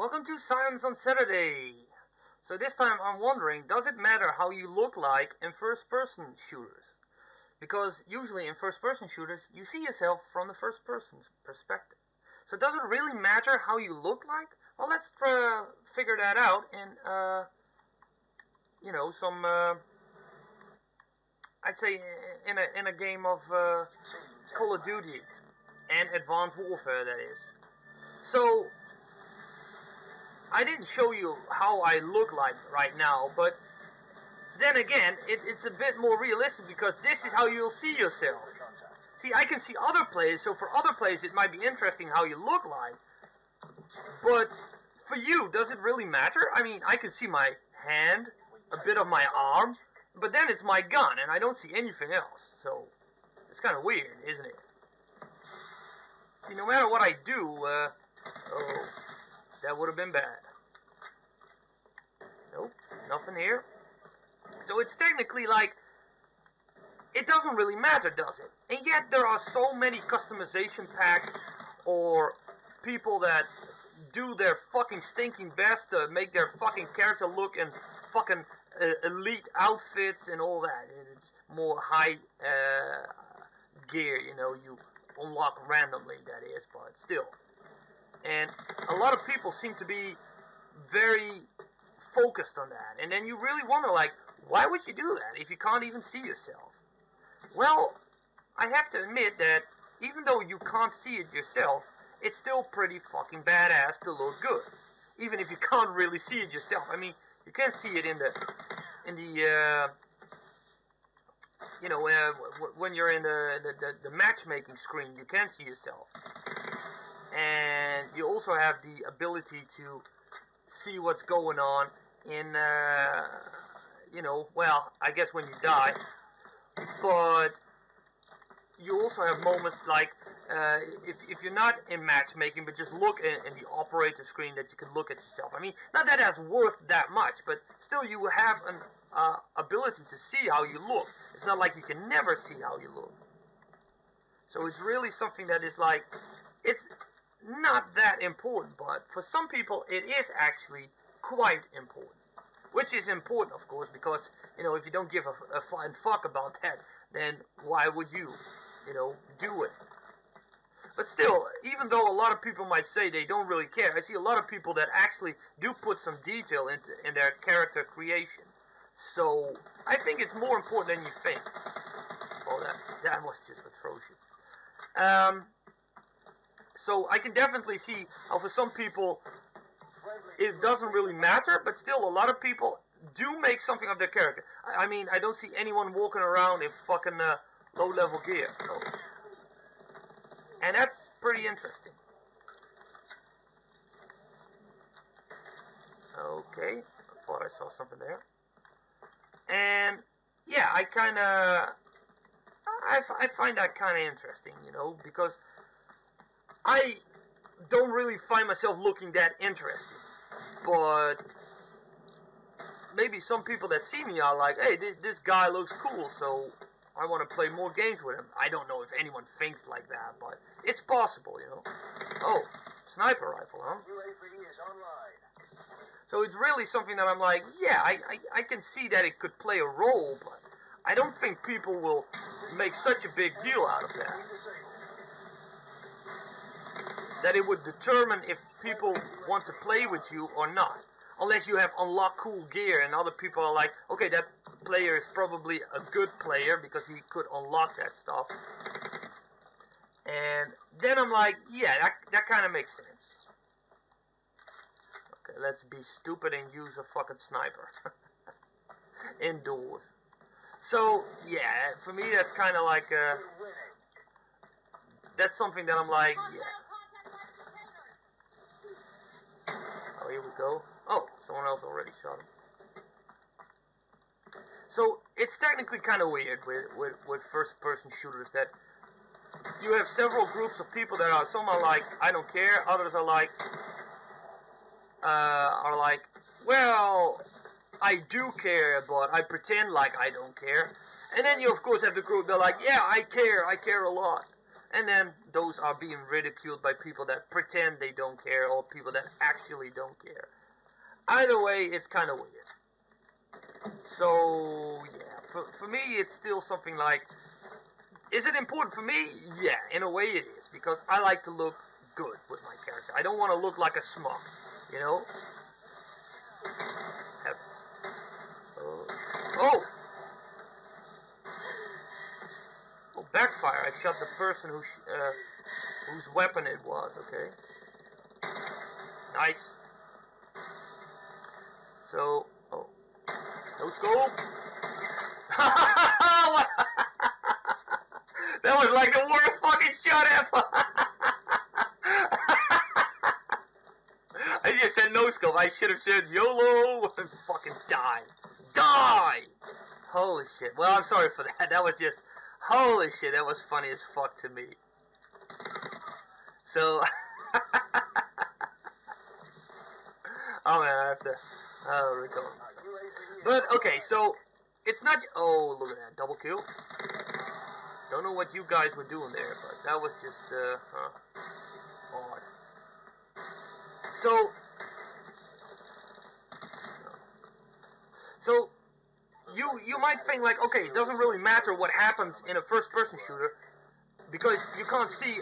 Welcome to Science on Saturday. So this time I'm wondering, does it matter how you look like in first-person shooters? Because usually in first-person shooters, you see yourself from the first person's perspective. So does it really matter how you look like? Well, let's figure that out in, some, I'd say in a game of Call of Duty and Advanced Warfare, that is. So I didn't show you how I look like right now, but then again, it's a bit more realistic because this is how you'll see yourself. See, I can see other players, so for other players it might be interesting how you look like. But for you, does it really matter? I mean, I can see my hand, a bit of my arm, but then it's my gun, and I don't see anything else. So, it's kind of weird, isn't it? See, no matter what I do, oh, that would have been bad. Nope, nothing here. So it's technically like, it doesn't really matter, does it? And yet there are so many customization packs or people that do their fucking stinking best to make their fucking character look in fucking elite outfits and all that. It's more high gear, you know, you unlock randomly, that is, but still. And a lot of people seem to be very focused on that. And then you really wonder, like, why would you do that if you can't even see yourself? Well, I have to admit that even though you can't see it yourself, it's still pretty fucking badass to look good. Even if you can't really see it yourself. I mean, you can see it when you're in the matchmaking screen, you can see yourself. And you also have the ability to see what's going on in, well, I guess when you die. But you also have moments like, if you're not in matchmaking, but just look in the operator screen, that you can look at yourself. I mean, not that that's worth that much, but still you have an ability to see how you look. It's not like you can never see how you look. So it's really something that is like, it's not that important, but for some people it is actually quite important. Which is important, of course, because, if you don't give a flying fuck about that, then why would you, do it? But still, even though a lot of people might say they don't really care, I see a lot of people that actually do put some detail in their character creation. So, I think it's more important than you think. Oh, that was just atrocious. So, I can definitely see how for some people it doesn't really matter, but still a lot of people do make something of their character. I mean, I don't see anyone walking around in fucking low-level gear. So. And that's pretty interesting. Okay, I thought I saw something there. And, yeah, I find that kind of interesting, because I don't really find myself looking that interesting. But maybe some people that see me are like, hey, this guy looks cool, so I want to play more games with him. I don't know if anyone thinks like that, but it's possible, Oh, sniper rifle, huh? So it's really something that I'm like, yeah, I can see that it could play a role, but I don't think people will make such a big deal out of that. That it would determine if people want to play with you or not. Unless you have unlocked cool gear and other people are like, okay, that player is probably a good player because he could unlock that stuff. And then I'm like, yeah, that kind of makes sense. Okay, let's be stupid and use a fucking sniper. Indoors. So, yeah, for me that's kind of like, that's something that I'm like, yeah. Oh, here we go. Oh, someone else already shot him. So, it's technically kind of weird with first-person shooters that you have several groups of people that are, some are like, I don't care, others are like, well, I do care, but I pretend like I don't care. And then you, of course, have the group that are like, yeah, I care a lot. And then those are being ridiculed by people that pretend they don't care or people that actually don't care. Either way, it's kind of weird. So, yeah, for me, it's still something like, is it important for me? Yeah, in a way it is, because I like to look good with my character. I don't want to look like a schmuck, you know? Oh! Oh, backfire. I shot the person whose weapon it was, okay? Nice. So, oh. No scope! That was like the worst fucking shot ever! I just said no scope. I should have said YOLO and fucking die. Die! Holy shit. Well, I'm sorry for that. That was just... Holy shit, that was funny as fuck to me. So... oh man, I have to... record. But, okay, so... It's not... Oh, look at that. Double kill. Don't know what you guys were doing there, but that was just, odd. So, you might think like, okay, it doesn't really matter what happens in a first-person shooter because you can't see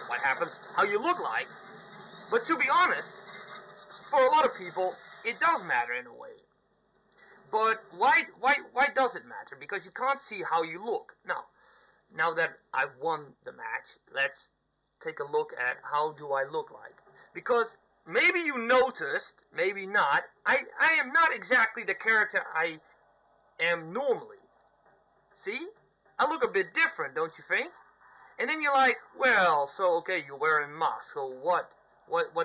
what happens, how you look like. But to be honest, for a lot of people, it does matter in a way. But why does it matter? Because you can't see how you look. Now that I've won the match, let's take a look at how do I look like. Because maybe you noticed, maybe not, I am not exactly the character I am normally. See? I look a bit different, don't you think? And then you're like, well, so okay, you're wearing a mask, so what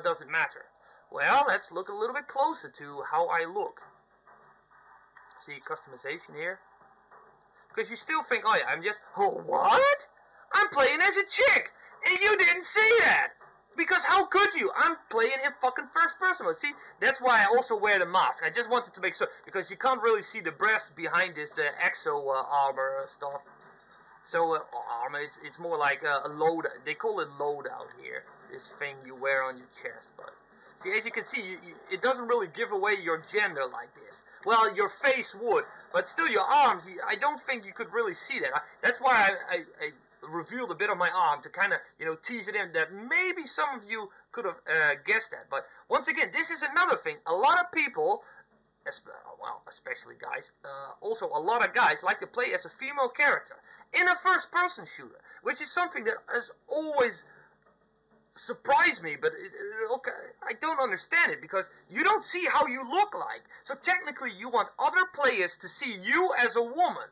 does it matter? Well, let's look a little bit closer to how I look. See, customization here. Because you still think, oh yeah, I'm just, oh what? I'm playing as a chick, and you didn't see that. Because how could you? I'm playing in fucking first person mode. See, that's why I also wear the mask. I just wanted to make sure, because you can't really see the breast behind this exo armor stuff. So, armor, it's more like a load, they call it loadout here. This thing you wear on your chest, but... See, as you can see, it doesn't really give away your gender like this. Well, your face would, but still your arms, I don't think you could really see that. That's why I revealed a bit of my arm to kind of, you know, tease it in that maybe some of you could have guessed that. But once again, this is another thing. A lot of people, well, especially guys, also a lot of guys like to play as a female character in a first-person shooter, which is something that has always surprised me, but okay, I don't understand it because you don't see how you look like. So technically, you want other players to see you as a woman.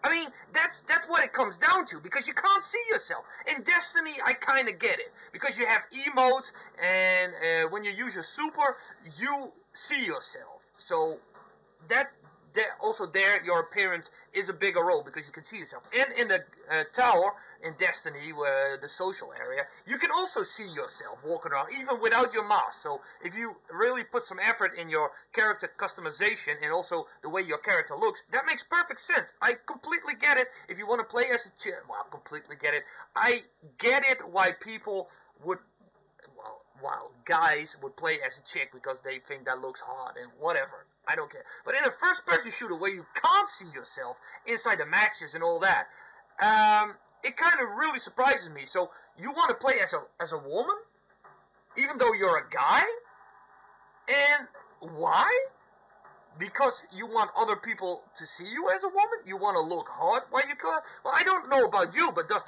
I mean, that's what it comes down to because you can't see yourself. In Destiny, I kind of get it because you have emotes, and when you use your super, you see yourself. So that also there, your appearance is a bigger role because you can see yourself. And in the tower in Destiny, where the social area, you can also see yourself walking around, even without your mask. So if you really put some effort in your character customization and also the way your character looks, that makes perfect sense. I completely get it. If you want to play as a chick, well, completely get it. I get it why people would, well, guys would play as a chick because they think that looks hot and whatever. I don't care. But in a first-person shooter where you can't see yourself inside the matches and all that, it kind of really surprises me. So you want to play as a woman, even though you're a guy, and why? Because you want other people to see you as a woman. You want to look hot. Why you can't? Well, I don't know about you, but does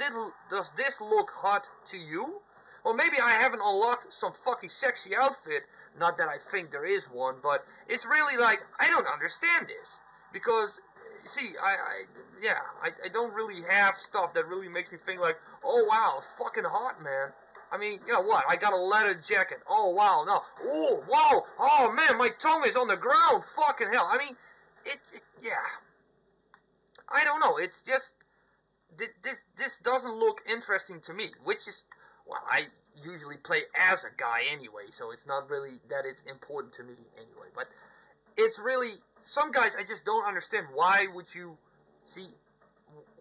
this look hot to you? Or maybe I haven't unlocked some fucking sexy outfit. Not that I think there is one, but it's really like, I don't understand this. Because, see, I don't really have stuff that really makes me think like, oh wow, fucking hot, man. I mean, you know what, I got a leather jacket. Oh wow, no. Oh, wow, oh man, my tongue is on the ground. Fucking hell. I mean, yeah. I don't know, it's just, this doesn't look interesting to me, which is, well, I usually play as a guy anyway, so it's not really that it's important to me anyway. But it's really, some guys I just don't understand. Why would you, see,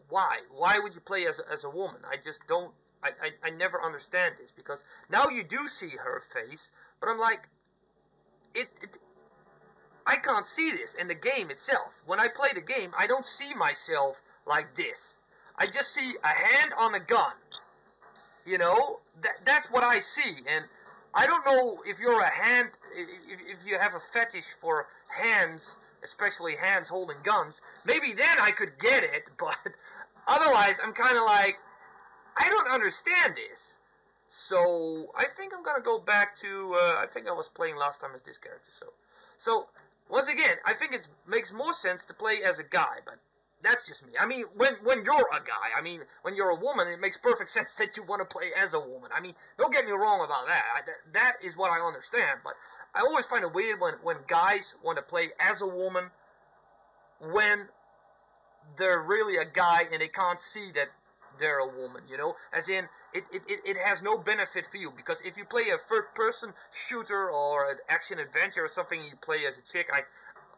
why? Why would you play as a woman? I just don't I never understand this, because now you do see her face, but I'm like, I can't see this in the game itself. When I play the game, I don't see myself like this. I just see a hand on a gun. You know, that's what I see. And I don't know if you're a hand, if you have a fetish for hands, especially hands holding guns. Maybe then I could get it, but otherwise I'm kind of like, I don't understand this. So I think I'm gonna go back to. I think I was playing last time as this character. So once again, I think it makes more sense to play as a guy, but that's just me. I mean, when you're a guy, I mean, when you're a woman, it makes perfect sense that you want to play as a woman. I mean, don't get me wrong about that. That is what I understand. But I always find it weird when guys want to play as a woman when they're really a guy and they can't see that they're a woman, you know? As in, it has no benefit for you, because if you play a third-person shooter or an action-adventure or something, you play as a chick,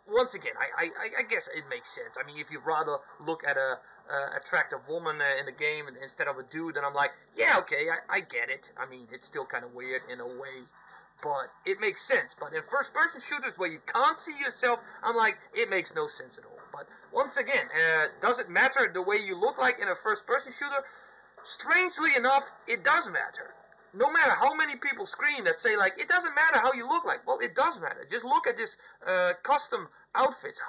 once again, I guess it makes sense. I mean, if you rather look at a attractive woman in the game instead of a dude, then I'm like, yeah, okay, I get it. I mean, it's still kind of weird in a way, but it makes sense. But in first-person shooters where you can't see yourself, I'm like, it makes no sense at all. But once again, does it matter the way you look like in a first-person shooter? Strangely enough, it does matter. No matter how many people scream that say, like, it doesn't matter how you look like. Well, it does matter. Just look at this custom outfits,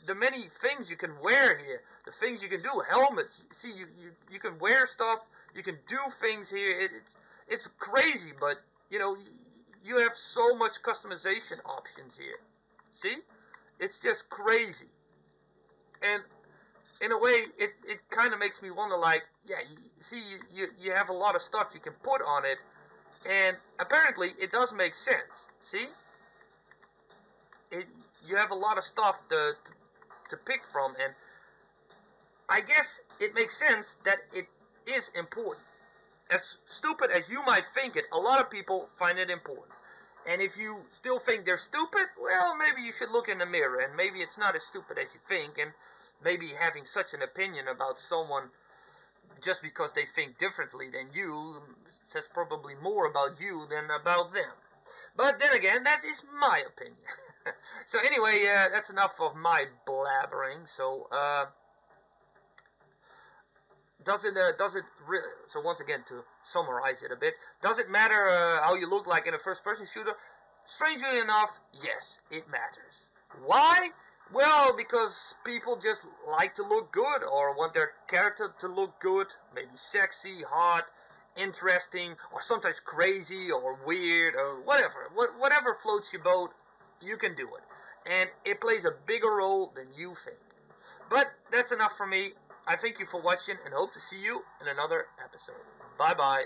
the many things you can wear here, the things you can do, helmets. See, you can wear stuff, you can do things here. It's crazy, but, you know, you have so much customization options here. See? It's just crazy. And in a way, it kind of makes me wonder, like, yeah, you have a lot of stuff you can put on it, and apparently it does make sense. See? You have a lot of stuff to pick from, and I guess it makes sense that it is important. As stupid as you might think it, a lot of people find it important. And if you still think they're stupid, well, maybe you should look in the mirror, and maybe it's not as stupid as you think, and maybe having such an opinion about someone just because they think differently than you says probably more about you than about them. But then again, that is my opinion. So anyway, that's enough of my blabbering. So, so once again, to summarize it a bit, does it matter how you look like in a first-person shooter? Strangely enough, yes, it matters. Why? Well, because people just like to look good, or want their character to look good, maybe sexy, hot, interesting, or sometimes crazy, or weird, or whatever. Whatever floats your boat, you can do it. And it plays a bigger role than you think. But that's enough for me. I thank you for watching and hope to see you in another episode. Bye-bye.